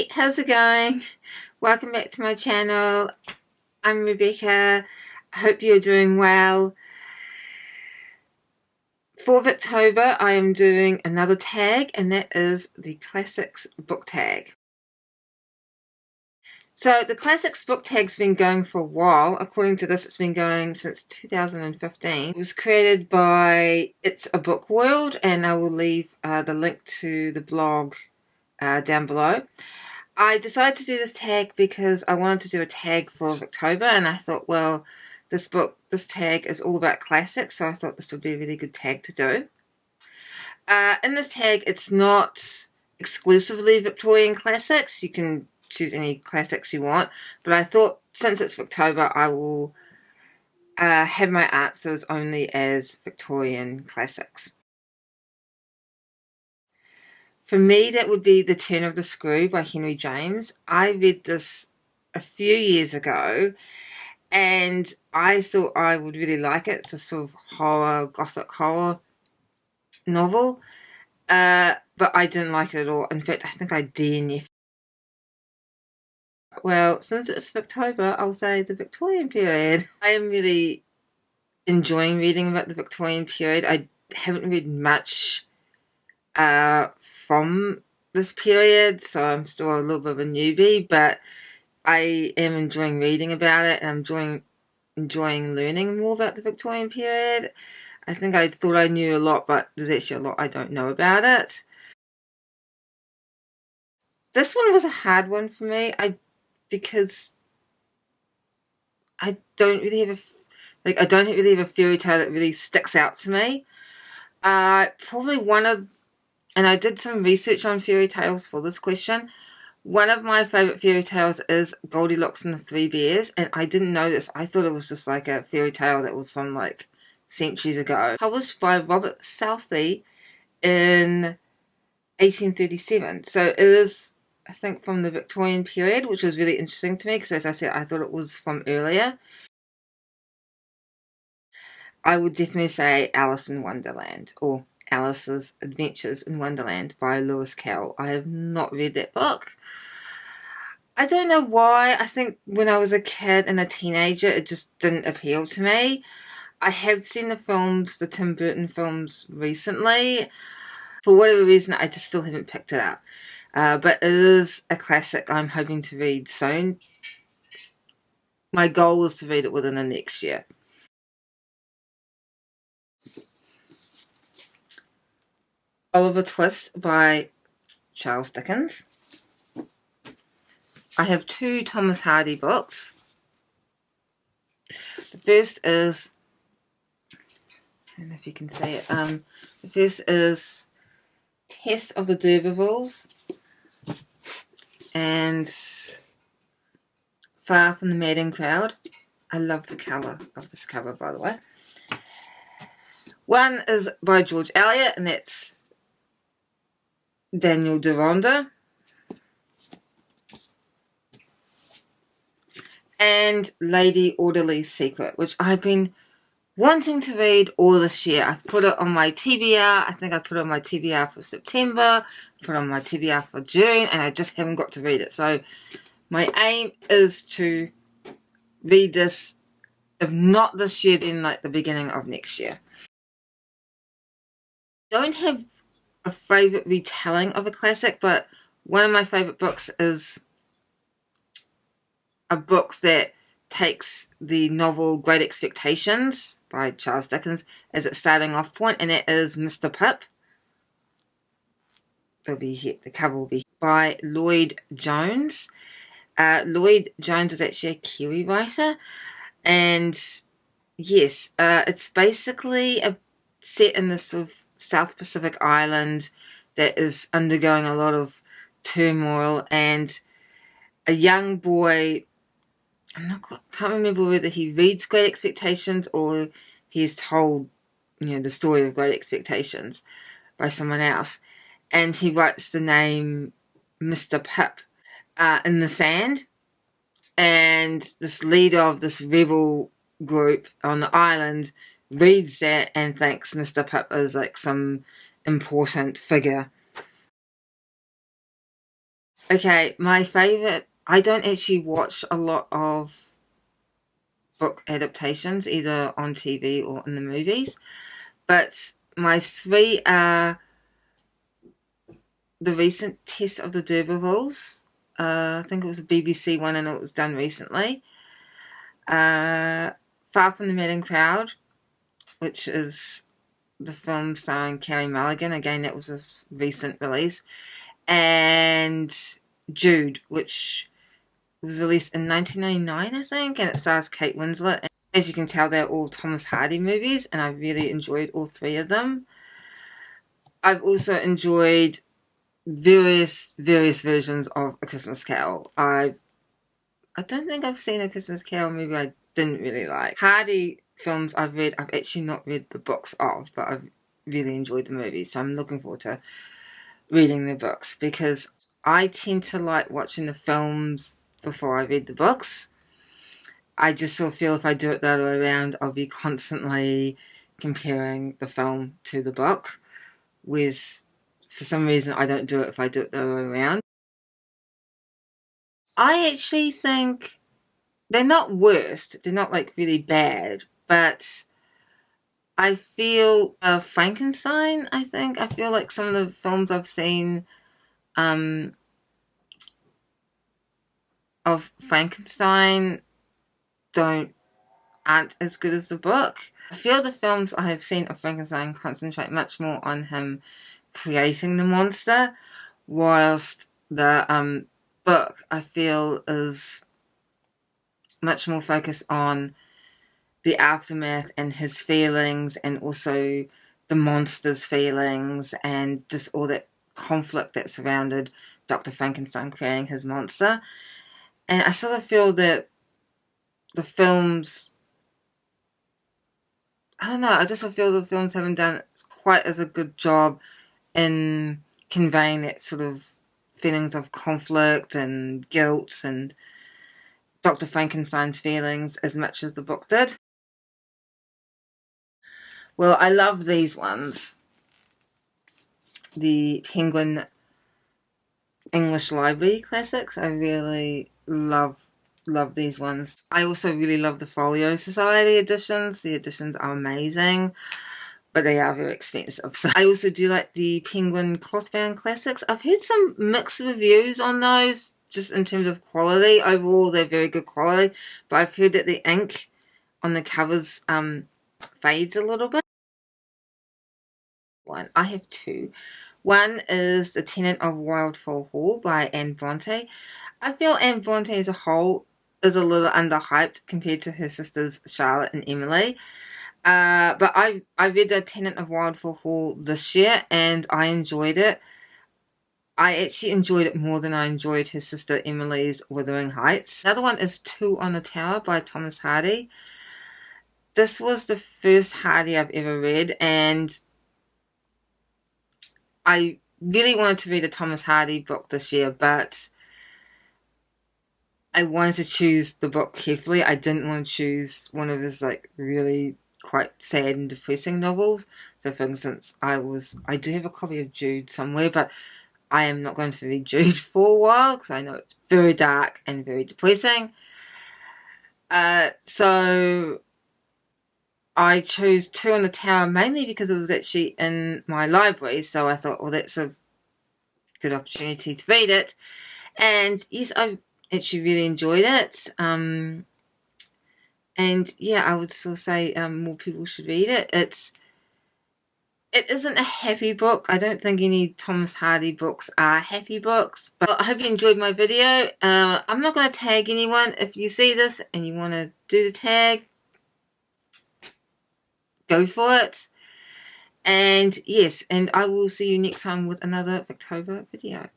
Hey, how's it going? Welcome back to my channel. I'm Rebecca. I hope you're doing well. For Victober, I am doing another tag, and that is the Classics book tag. So the Classics book tag's been going for a while. According to this, it's been going since 2015. It was created by It's a Book World, and I will leave the link to the blog down below. I decided to do this tag because I wanted to do a tag for Victober, and I thought, well, this tag is all about classics, so I thought this would be a really good tag to do. In this tag, it's not exclusively Victorian classics. You can choose any classics you want, but I thought since it's Victober, I will have my answers only as Victorian classics. For me, that would be The Turn of the Screw by Henry James. I read this a few years ago, and I thought I would really like it. It's a sort of horror, gothic horror novel, but I didn't like it at all. In fact, I think I DNF'd. Well, since it's October, I'll say the Victorian period. I am really enjoying reading about the Victorian period. I haven't read much from this period, so I'm still a little bit of a newbie, but I am enjoying reading about it, and I'm enjoying learning more about the Victorian period. I think I thought I knew a lot, but there's actually a lot I don't know about it. This one was a hard one for me, because I don't really have I don't really have a fairy tale that really sticks out to me. Probably and I did some research on fairy tales for this question. One of my favourite fairy tales is Goldilocks and the Three Bears, and I didn't know this. I thought it was just like a fairy tale that was from like centuries ago. Published by Robert Southey in 1837. So it is, I think, from the Victorian period, which was really interesting to me because, as I said, I thought it was from earlier. I would definitely say Alice in Wonderland, or Alice's Adventures in Wonderland by Lewis Carroll. I have not read that book. I don't know why. I think when I was a kid and a teenager, it just didn't appeal to me. I have seen the Tim Burton films recently. For whatever reason, I just still haven't picked it up. But it is a classic I'm hoping to read soon. My goal is to read it within the next year. Oliver Twist by Charles Dickens. I have two Thomas Hardy books. The first is, I don't know if you can say it, the first is Test of the D'Urbervilles and Far from the Madding Crowd. I love the colour of this cover, by the way. One is by George Eliot, and that's Daniel Deronda. And Lady Orderly's Secret, which I've been wanting to read all this year. I've put it on my TBR. I think I put it on my TBR for September, put it on my TBR for June, and I just haven't got to read it. So my aim is to read this, if not this year, then like the beginning of next year. I don't have a favourite retelling of a classic, but one of my favourite books is a book that takes the novel Great Expectations by Charles Dickens as its starting off point, and that is Mr. Pip. It'll be here, the cover will be by Lloyd Jones. Lloyd Jones is actually a Kiwi writer, and yes, it's basically set in this sort of South Pacific island that is undergoing a lot of turmoil, and a young boy, can't remember whether he reads Great Expectations or he is told, the story of Great Expectations by someone else, and he writes the name Mr. Pip in the sand, and this leader of this rebel group on the island reads that and thinks Mr. Pip is like some important figure. Okay, my favourite, I don't actually watch a lot of book adaptations, either on TV or in the movies, but my three are the recent Test of the D'Urbervilles. I think it was a BBC one and it was done recently. Far from the Madding Crowd, which is the film starring Carey Mulligan. Again, that was a recent release. And Jude, which was released in 1999, I think, and it stars Kate Winslet. And as you can tell, they're all Thomas Hardy movies, and I really enjoyed all three of them. I've also enjoyed various versions of A Christmas Carol. I don't think I've seen A Christmas Carol movie I didn't really like. Hardy films I've read, I've actually not read the books of, but I've really enjoyed the movies, so I'm looking forward to reading the books, because I tend to like watching the films before I read the books. I just sort of feel if I do it the other way around, I'll be constantly comparing the film to the book, with, for some reason, I don't do it if I do it the other way around. I actually think they're not worst, they're not like really bad, but I feel Frankenstein, I think. I feel like some of the films I've seen of Frankenstein aren't as good as the book. I feel the films I have seen of Frankenstein concentrate much more on him creating the monster, whilst the book, I feel, is much more focused on the aftermath and his feelings, and also the monster's feelings, and just all that conflict that surrounded Dr. Frankenstein creating his monster. And I sort of feel that the films, I don't know, I just feel the films haven't done quite as a good job in conveying that sort of feelings of conflict and guilt and Dr. Frankenstein's feelings as much as the book did. Well, I love these ones. The Penguin English Library Classics. I really love these ones. I also really love the Folio Society editions. The editions are amazing, but they are very expensive. So I also do like the Penguin Clothbound Classics. I've heard some mixed reviews on those, just in terms of quality. Overall, they're very good quality, but I've heard that the ink on the covers fades a little bit. I have two. One is The Tenant of Wildfall Hall by Anne Bronte. I feel Anne Bronte as a whole is a little underhyped compared to her sisters Charlotte and Emily. But I read The Tenant of Wildfall Hall this year and I enjoyed it. I actually enjoyed it more than I enjoyed her sister Emily's Wuthering Heights. Another one is Two on the Tower by Thomas Hardy. This was the first Hardy I've ever read, and I really wanted to read a Thomas Hardy book this year, but I wanted to choose the book carefully. I didn't want to choose one of his like really quite sad and depressing novels. So for instance, I do have a copy of Jude somewhere, but I am not going to read Jude for a while because I know it's very dark and very depressing. So I chose Two on the Tower mainly because it was actually in my library, so I thought, well, that's a good opportunity to read it. And yes, I actually really enjoyed it. And yeah, I would still say more people should read it. It isn't a happy book. I don't think any Thomas Hardy books are happy books. But I hope you enjoyed my video. I'm not going to tag anyone. If you see this and you want to do the tag, go for it. And yes, and I will see you next time with another Victober video.